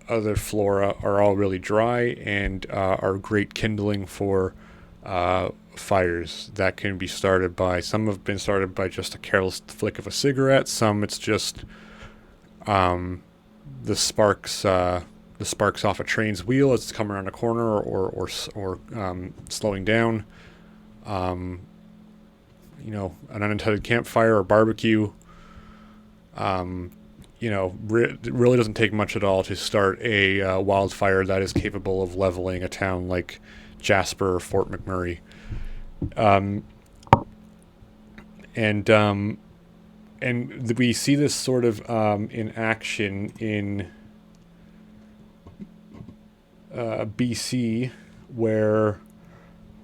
Speaker 1: other flora are all really dry and are great kindling for fires that can be started by, some have been started by just a careless flick of a cigarette. Some it's just the sparks off a train's wheel as it's coming around a corner or slowing down. An unintended campfire or barbecue. It really doesn't take much at all to start a wildfire that is capable of leveling a town like Jasper or Fort McMurray. and we see this sort of in action in BC, where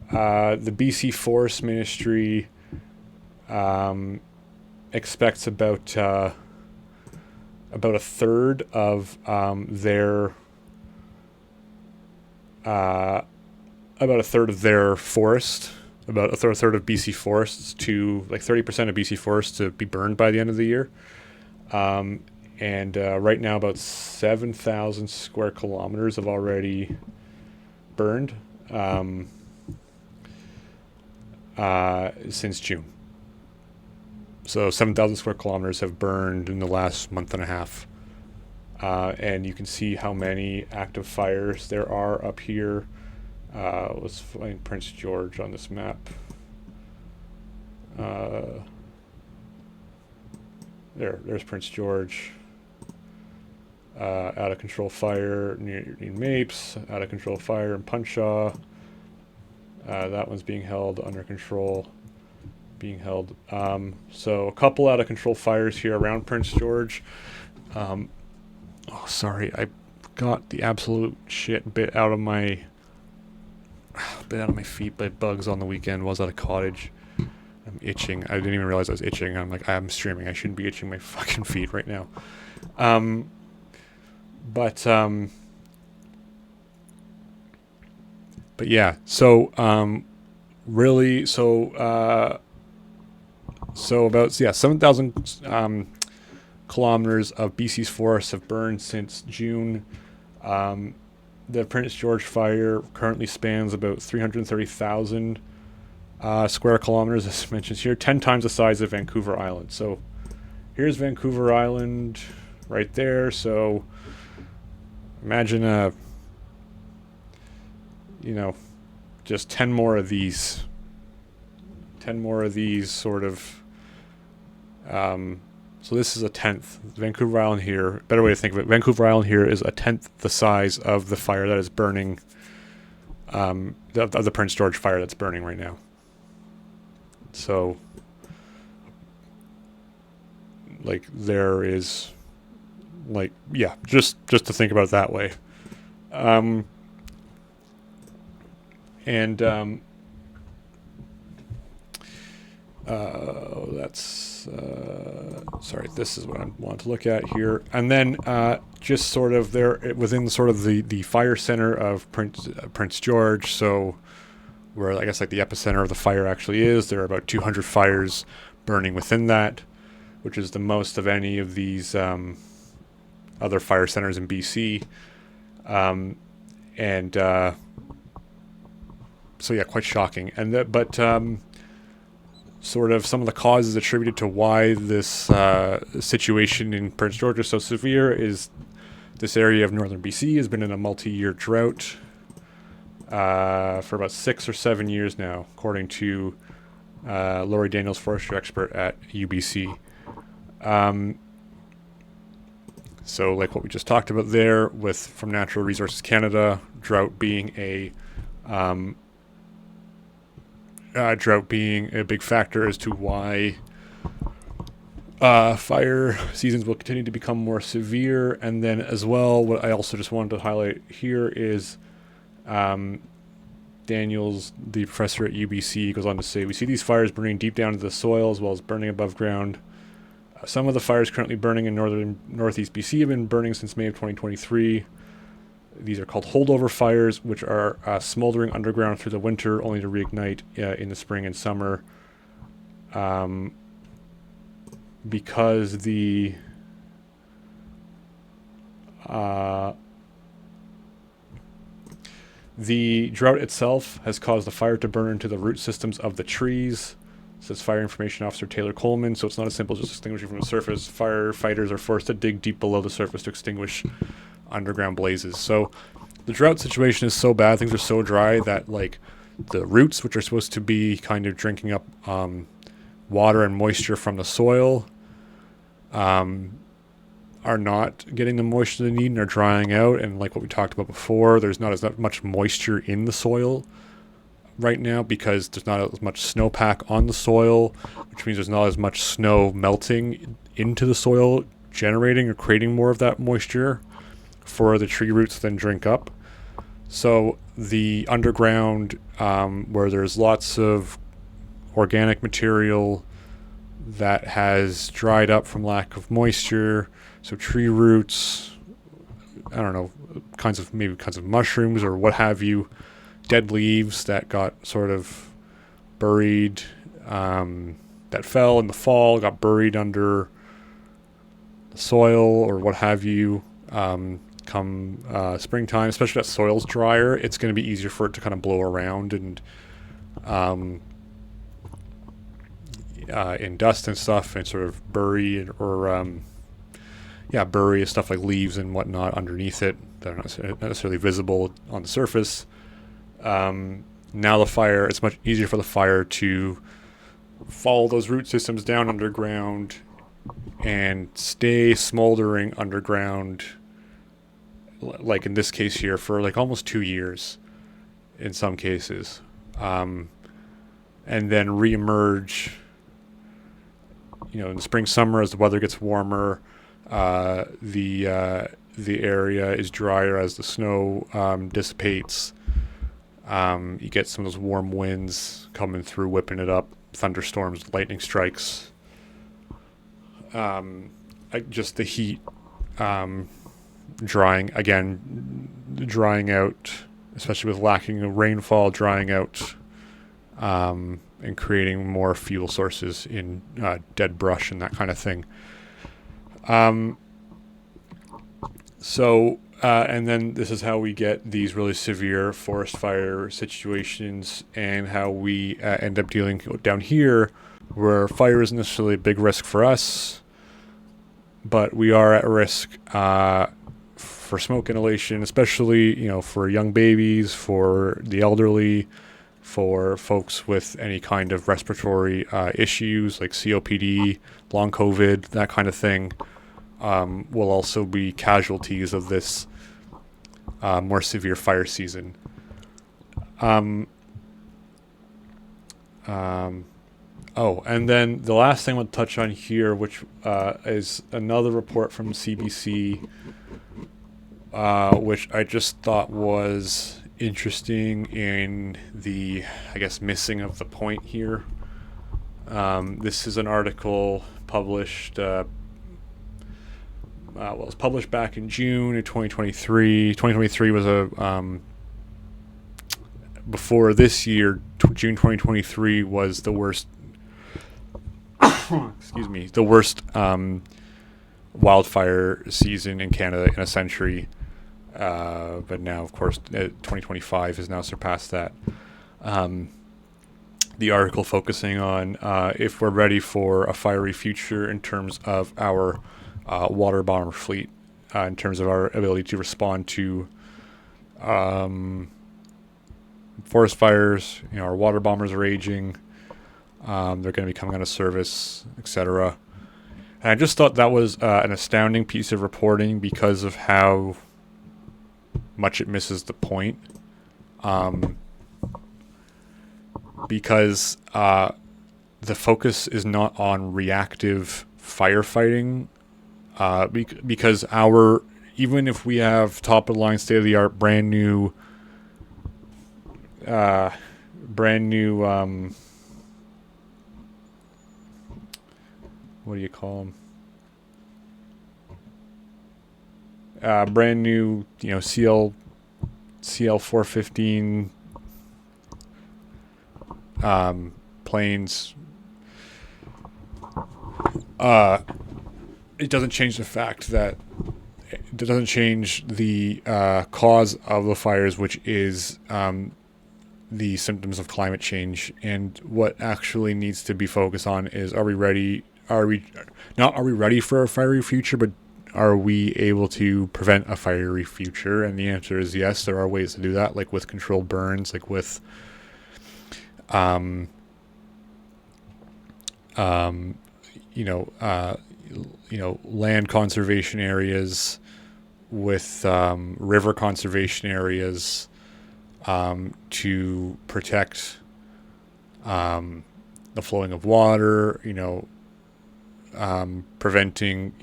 Speaker 1: the BC Forest Ministry expects about a third of their forest, about a third of BC forests, to like 30% of BC forests to be burned by the end of the year. And right now about 7,000 square kilometers have already burned since June. So 7,000 square kilometers have burned in the last month and a half. And you can see how many active fires there are up here. Let's find Prince George on this map. There's Prince George. Out of control fire near Mapes. Out of control fire in Punshaw. That one's being held under control. So a couple out of control fires here around Prince George. Sorry, I got the absolute shit bit out of my feet by bugs on the weekend. Was at a cottage. I'm itching. I didn't even realize I was itching. I'm like, I'm streaming. I shouldn't be itching my fucking feet right now. But yeah. So about 7,000 kilometers of BC's forests have burned since June. The Prince George fire currently spans about 330,000 square kilometers, as mentioned here, 10 times the size of Vancouver Island. So here's Vancouver Island right there. So imagine just 10 more of these sort of. So this is a tenth. Vancouver Island here, better way to think of it, Vancouver Island here is a tenth the size of the fire that is burning, of the Prince George fire that's burning right now. So, like, there is, like, yeah, just to think about it that way. Sorry, this is what I want to look at here. And then just sort of there within sort of the fire center of Prince George, so where I guess like the epicenter of the fire actually is, there are about 200 fires burning within that, which is the most of any of these other fire centers in BC. So yeah, quite shocking. And sort of some of the causes attributed to why this situation in Prince George is so severe is this area of northern BC has been in a multi-year drought for about 6 or 7 years now, according to Laurie Daniels, forestry expert at UBC. So like what we just talked about there from Natural Resources Canada, drought being a big factor as to why fire seasons will continue to become more severe. And then as well, what I also just wanted to highlight here is Daniels, the professor at UBC, goes on to say, we see these fires burning deep down into the soil as well as burning above ground. Some of the fires currently burning in northeast BC have been burning since May of 2023. These are called holdover fires, which are smoldering underground through the winter, only to reignite in the spring and summer. Because the drought itself has caused the fire to burn into the root systems of the trees, says Fire Information Officer Taylor Coleman. So it's not as simple as just extinguishing from the surface. Firefighters are forced to dig deep below the surface to extinguish underground blazes. So the drought situation is so bad, things are so dry that like the roots, which are supposed to be kind of drinking up water and moisture from the soil, are not getting the moisture they need and are drying out. And like what we talked about before, there's not as much moisture in the soil right now because there's not as much snowpack on the soil, which means there's not as much snow melting into the soil, generating or creating more of that moisture for the tree roots to then drink up. So the underground, where there's lots of organic material that has dried up from lack of moisture, so tree roots, I don't know, kinds of mushrooms or what have you, dead leaves that got sort of buried, that fell in the fall, got buried under the soil or what have you. Come springtime, especially if that soil's drier, it's going to be easier for it to kind of blow around and in dust and stuff, and sort of bury bury stuff like leaves and whatnot underneath it that are not necessarily visible on the surface. Now the fire, it's much easier for the fire to follow those root systems down underground and stay smoldering underground, like in this case here, for like almost 2 years in some cases, and then reemerge, in the spring, summer, as the weather gets warmer. The area is drier as the snow dissipates. You get some of those warm winds coming through, whipping it up, thunderstorms, lightning strikes. Just the heat, drying out, especially with lacking rainfall, drying out, and creating more fuel sources in dead brush and that kind of thing. And then this is how we get these really severe forest fire situations, and how we end up dealing down here, where fire isn't necessarily a big risk for us, but we are at risk for smoke inhalation, especially for young babies, for the elderly, for folks with any kind of respiratory issues like COPD, long COVID, that kind of thing. Will also be casualties of this more severe fire season. And then the last thing I want to touch on here, which is another report from CBC, which I just thought was interesting in the, missing of the point here. This is an article published it was published back in June of 2023. 2023 was before this year, June 2023 was the worst, the worst wildfire season in Canada in a century. But now, of course, 2025 has now surpassed that. The article focusing on if we're ready for a fiery future in terms of our water bomber fleet, in terms of our ability to respond to forest fires. Our water bombers are aging. They're going to be coming out of service, etc. And I just thought that was an astounding piece of reporting because of how much it misses the point. Because the focus is not on reactive firefighting. Because even if we have top of the line, state of the art, brand new, what do you call them? Brand new, CL 415 planes. It doesn't change the fact that it doesn't change the cause of the fires, which is the symptoms of climate change. And what actually needs to be focused on is, are we ready for a fiery future, but are we able to prevent a fiery future? And the answer is yes, there are ways to do that, like with controlled burns, like with land conservation areas, with river conservation areas, to protect the flowing of water, preventing,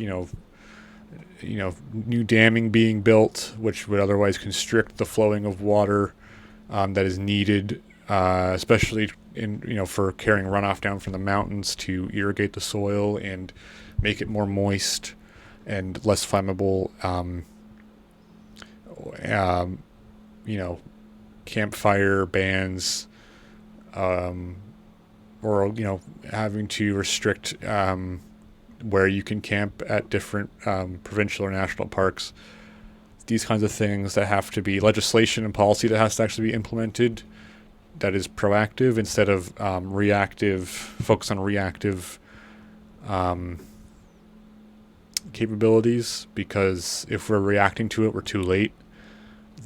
Speaker 1: new damming being built, which would otherwise constrict the flowing of water that is needed, especially for carrying runoff down from the mountains to irrigate the soil and make it more moist and less flammable. Campfire bans, or having to restrict where you can camp at different provincial or national parks. These kinds of things that have to be legislation and policy that has to actually be implemented, that is proactive instead of reactive, focus on reactive capabilities, because if we're reacting to it, we're too late.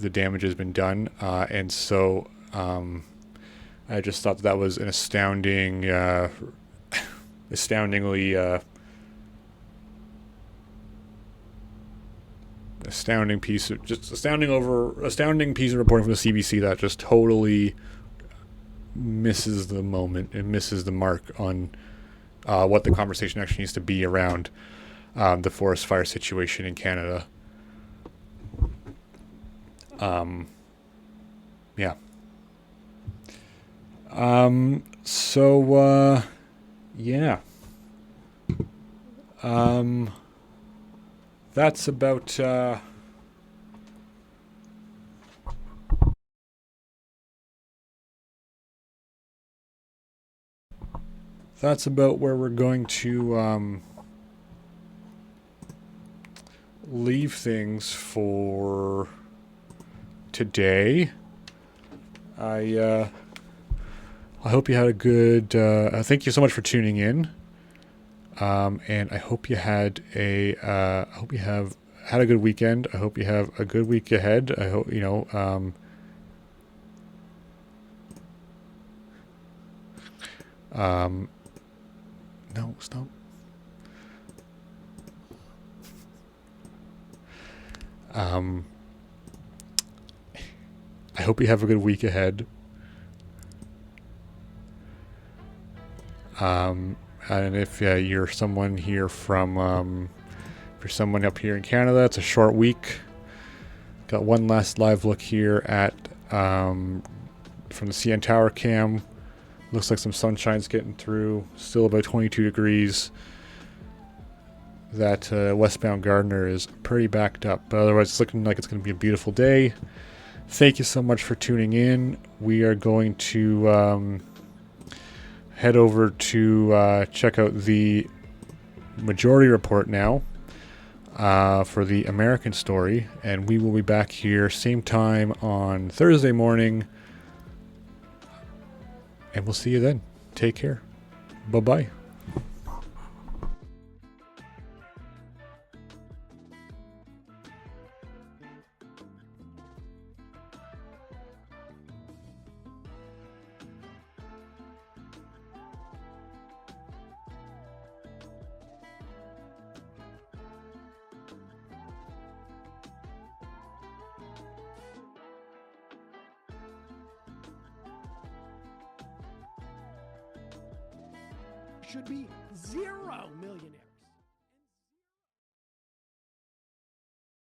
Speaker 1: The damage has been done. And so I just thought that was an astoundingly astounding piece of reporting from the CBC that just totally misses the moment and misses the mark on what the conversation actually needs to be around the forest fire situation in Canada. Yeah. Yeah. That's about where we're going to leave things for today. I hope you had a good. Thank you so much for tuning in. And I hope you had I hope you have had a good weekend. I hope you have a good week ahead. I hope no, stop. I hope you have a good week ahead. And if you're someone here from, if you're someone up here in Canada, it's a short week. Got one last live look here at from the CN Tower cam. Looks like some sunshine's getting through. Still about 22 degrees. That westbound Gardiner is pretty backed up, but otherwise it's looking like it's going to be a beautiful day. Thank you so much for tuning in. We are going to head over to check out the majority report now for the American story, and we will be back here same time on Thursday morning, and we'll see you then. Take care. Bye-bye.
Speaker 2: Should be 0 millionaires.